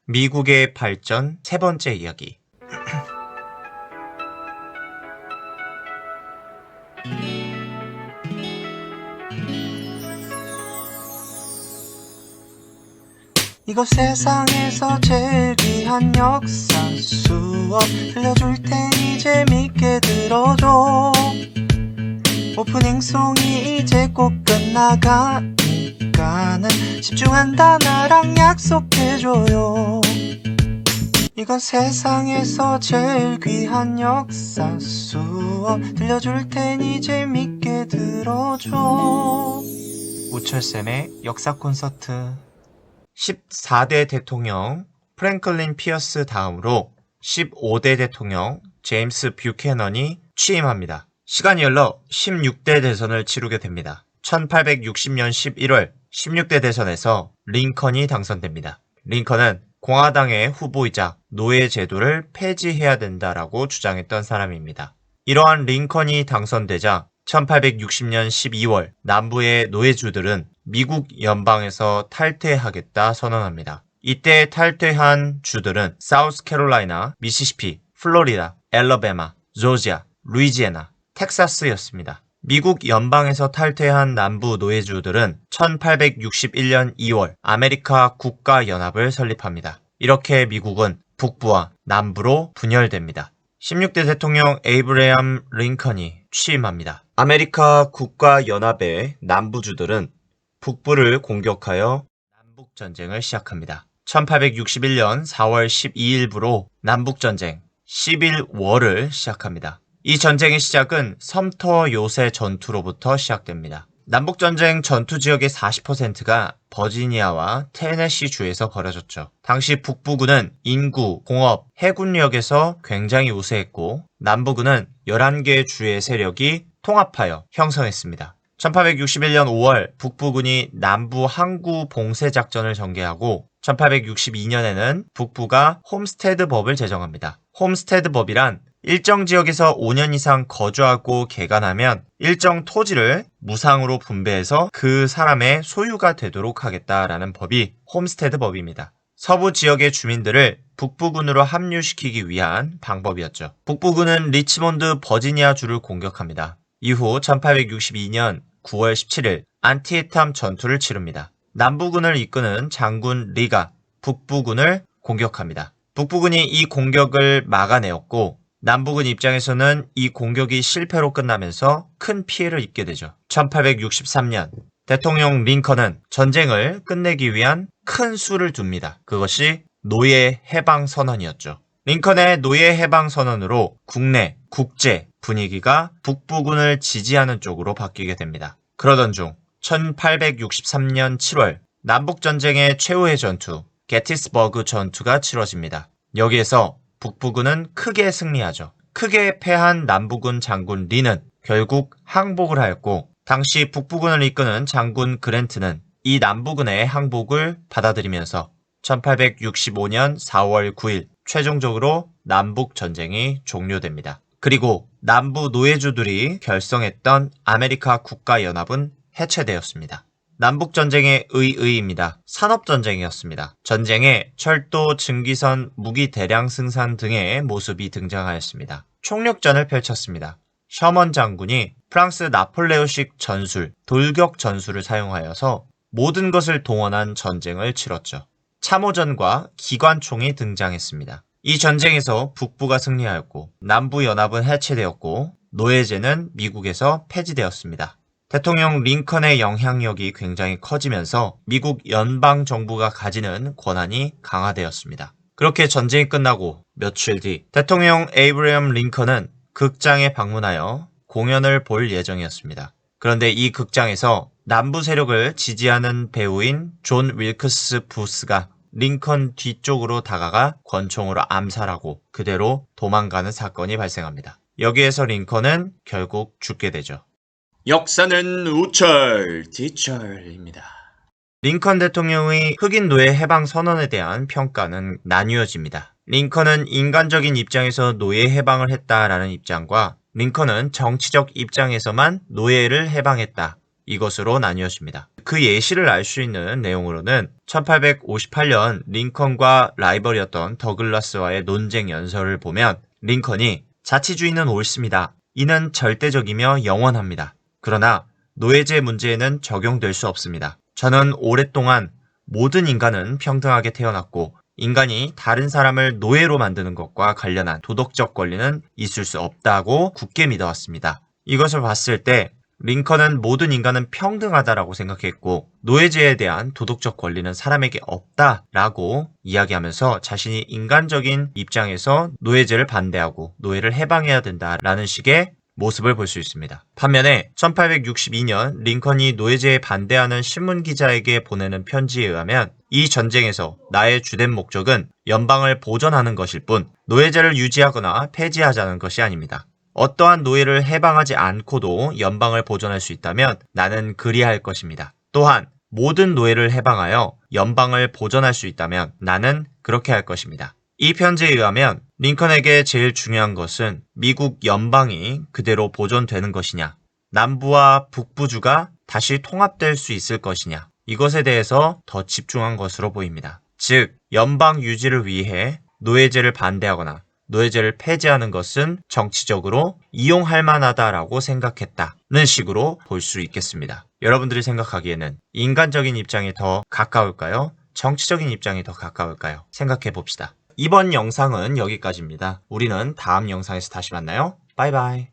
미국의 발전 세 번째 이야기. 이거 세상에서 제일 귀한 역사 수업 들려줄 테니 재밌게 들어줘. 오프닝송이 이제 곧 끝나가니까는 집중한다 나랑 약속해줘요. 이건 세상에서 제일 귀한 역사 수업 들려줄 테니 재밌게 들어줘. 우철쌤의 역사 콘서트. 14대 대통령 프랭클린 피어스 다음으로 15대 대통령 제임스 뷰캐넌이 취임합니다. 시간이 흘러 16대 대선을 치르게 됩니다. 1860년 11월 16대 대선에서 링컨이 당선됩니다. 링컨은 공화당의 후보이자 노예 제도를 폐지해야 된다라고 주장했던 사람입니다. 이러한 링컨이 당선되자 1860년 12월 남부의 노예주들은 미국 연방에서 탈퇴하겠다 선언합니다. 이때 탈퇴한 주들은 사우스캐롤라이나, 미시시피, 플로리다, 엘러베마, 조지아, 루이지애나, 텍사스였습니다. 미국 연방에서 탈퇴한 남부 노예주들은 1861년 2월 아메리카 국가연합을 설립합니다. 이렇게 미국은 북부와 남부로 분열됩니다. 16대 대통령 에이브레함 링컨이 취임합니다. 아메리카 국가연합의 남부주들은 북부를 공격하여 남북전쟁을 시작합니다. 1861년 4월 12일부로 남북전쟁 11월을 시작합니다. 이 전쟁의 시작은 섬터 요새 전투로부터 시작됩니다. 남북전쟁 전투지역의 40%가 버지니아와 테네시 주에서 벌어졌죠. 당시 북부군은 인구, 공업, 해군력에서 굉장히 우세했고 남부군은 11개 주의 세력이 통합하여 형성했습니다. 1861년 5월 북부군이 남부 항구 봉쇄 작전을 전개하고 1862년에는 북부가 홈스테드 법을 제정합니다. 홈스테드 법이란 일정 지역에서 5년 이상 거주하고 개간하면 일정 토지를 무상으로 분배해서 그 사람의 소유가 되도록 하겠다라는 법이 홈스테드 법입니다. 서부 지역의 주민들을 북부군으로 합류시키기 위한 방법이었죠. 북부군은 리치몬드 버지니아 주를 공격합니다. 이후 1862년 9월 17일 안티에탐 전투를 치릅니다. 남부군을 이끄는 장군 리가 북부군을 공격합니다. 북부군이 이 공격을 막아내었고 남부군 입장에서는 이 공격이 실패로 끝나면서 큰 피해를 입게 되죠. 1863년 대통령 링컨은 전쟁을 끝내기 위한 큰 수를 둡니다. 그것이 노예 해방 선언이었죠. 링컨의 노예 해방 선언으로 국내, 국제 분위기가 북부군을 지지하는 쪽으로 바뀌게 됩니다. 그러던 중 1863년 7월 남북전쟁의 최후의 전투, 게티스버그 전투가 치러집니다. 여기에서 북부군은 크게 승리하죠. 크게 패한 남부군 장군 리는 결국 항복을 하였고 당시 북부군을 이끄는 장군 그랜트는 이 남부군의 항복을 받아들이면서 1865년 4월 9일 최종적으로 남북전쟁이 종료됩니다. 그리고 남부 노예주들이 결성했던 아메리카 국가연합은 해체되었습니다. 남북전쟁의 의의입니다. 산업전쟁이었습니다. 전쟁에 철도, 증기선, 무기 대량 생산 등의 모습이 등장하였습니다. 총력전을 펼쳤습니다. 셔먼 장군이 프랑스 나폴레오식 전술, 돌격 전술을 사용하여서 모든 것을 동원한 전쟁을 치렀죠. 참호전과 기관총이 등장했습니다. 이 전쟁에서 북부가 승리하였고 남부연합은 해체되었고 노예제는 미국에서 폐지되었습니다. 대통령 링컨의 영향력이 굉장히 커지면서 미국 연방정부가 가지는 권한이 강화되었습니다. 그렇게 전쟁이 끝나고 며칠 뒤 대통령 에이브레함 링컨은 극장에 방문하여 공연을 볼 예정이었습니다. 그런데 이 극장에서 남부 세력을 지지하는 배우인 존 윌크스 부스가 링컨 뒤쪽으로 다가가 권총으로 암살하고 그대로 도망가는 사건이 발생합니다. 여기에서 링컨은 결국 죽게 되죠. 역사는 우철, 뒤철입니다. 링컨 대통령의 흑인 노예 해방 선언에 대한 평가는 나뉘어집니다. 링컨은 인간적인 입장에서 노예 해방을 했다라는 입장과 링컨은 정치적 입장에서만 노예를 해방했다. 이것으로 나뉘어집니다. 그 예시를 알 수 있는 내용으로는 1858년 링컨과 라이벌이었던 더글라스와의 논쟁 연설을 보면 링컨이 자치주의는 옳습니다. 이는 절대적이며 영원합니다. 그러나 노예제 문제에는 적용될 수 없습니다. 저는 오랫동안 모든 인간은 평등하게 태어났고 인간이 다른 사람을 노예로 만드는 것과 관련한 도덕적 권리는 있을 수 없다고 굳게 믿어왔습니다. 이것을 봤을 때 링컨은 모든 인간은 평등하다라고 생각했고 노예제에 대한 도덕적 권리는 사람에게 없다라고 이야기하면서 자신이 인간적인 입장에서 노예제를 반대하고 노예를 해방해야 된다라는 식의 모습을 볼 수 있습니다. 반면에 1862년 링컨이 노예제에 반대하는 신문기자에게 보내는 편지에 의하면 이 전쟁에서 나의 주된 목적은 연방을 보존하는 것일 뿐 노예제를 유지하거나 폐지하자는 것이 아닙니다. 어떠한 노예를 해방하지 않고도 연방을 보존할 수 있다면 나는 그리할 것입니다. 또한 모든 노예를 해방하여 연방을 보존할 수 있다면 나는 그렇게 할 것입니다. 이 편지에 의하면 링컨에게 제일 중요한 것은 미국 연방이 그대로 보존되는 것이냐, 남부와 북부주가 다시 통합될 수 있을 것이냐, 이것에 대해서 더 집중한 것으로 보입니다. 즉, 연방 유지를 위해 노예제를 반대하거나 노예제를 폐지하는 것은 정치적으로 이용할 만하다라고 생각했다는 식으로 볼 수 있겠습니다. 여러분들이 생각하기에는 인간적인 입장이 더 가까울까요? 정치적인 입장이 더 가까울까요? 생각해 봅시다. 이번 영상은 여기까지입니다. 우리는 다음 영상에서 다시 만나요. 바이바이.